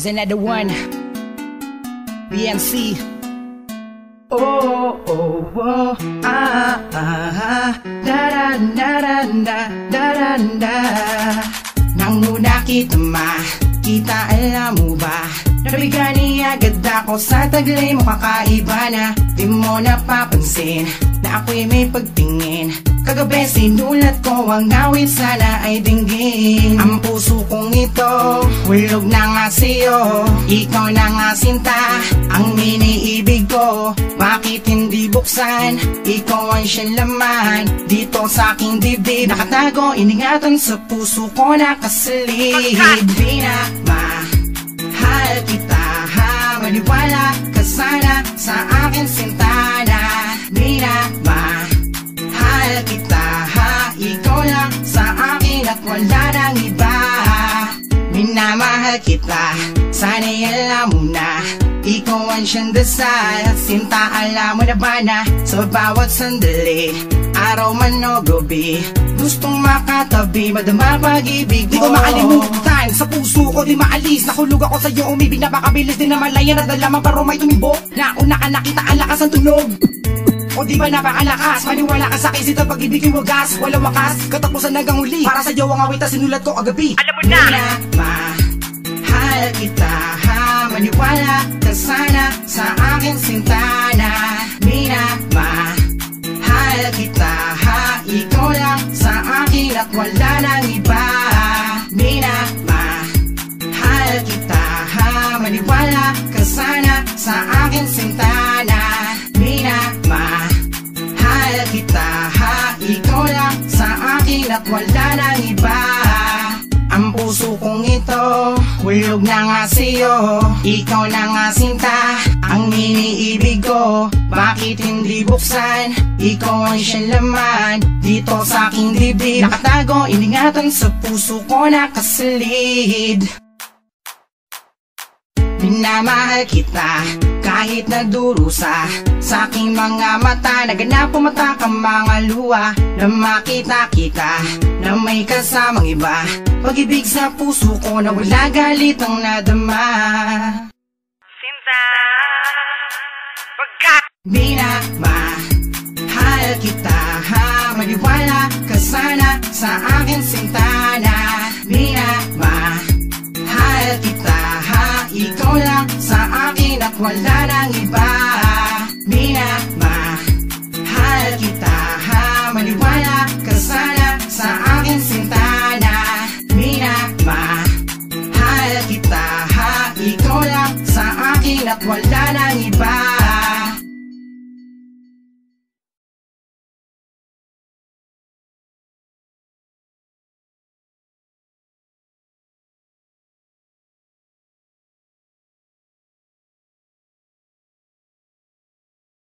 is another one. BMC. Oh, oh, oh, ah, ah, da da da da da da da. Nang una kita makita, alam mo ba? Nabigani agad ako sa taglay mo, kakaiba na. Di mo napapansin na ako'y may pagtingin. Kagabi sinulat ko ang awit, sana ay dinggin. Ang puso kong ito, hulog na nga sa'yo. Ikaw na nga sinta, ang iniibig ko. Bakit hindi buksan? Ikaw ang siyang laman dito sa aking dibdib. Nakatago, iningatan sa puso ko nakasalid. Di na mahal kita, ha? Maniwala ka sana sa akin, sintana. Di na mahal kita, ha? Ikaw lang sa akin at wala nang iba. Minamahal kita, sana'y alam mo na. Ikaw ang siyang dasal, sinta, alam mo na ba na? Sa bawat sandali, araw man o gabi, gustong makatabi, madama pag-ibig mo. Di ko makalimutan, sa puso ko di maalis. Nakulog ako sa'yo, umibig na makabilis. Di na malaya, nadalaman pero may tumibo. Nauna ka nakita, ang lakas ang tunog. O di ba napakalakas, maniwala ka sa'kin, sita pag-ibig yung wagas. Walang wakas, katapusan hanggang huli. Para sa'yo ang awit na sinulat ko agabi. Alam mo na! Mahal kita, ha? Maniwala ka sana sa akin, sintana. Minamahal kita, ha? Ikaw lang sa akin at wala nang iba. Minamahal kita, ha? Maniwala ka sana sa akin, sintana. Minamahal kita, ha? Ikaw lang sa akin at wala nang iba. Ang puso kong ito, hulog na nga sa'yo. Ikaw na nga sinta, ang iniibig ko. Bakit hindi buksan? Ikaw ang siyang laman dito sa aking dibdib. Nakatago, iningatan sa puso ko nakasalid. Minamahal kita, kahit nagdurusa sa aking mga mata. Naganap mata ka mga luha, na makita kita na may kasamang iba. Pag-ibig sa puso ko na wala galit ang nadama. Sinta, pagka minamahal kita, ha? Maniwala ka sana sa akin, sintana. Minamahal kita, ha? Ikaw lang sa akin at wala nang iba. Minamahal kita, ha? Maniwala ka sana sa akin, sintana. Minamahal kita, ha? Ikaw lang sa akin at wala nang iba.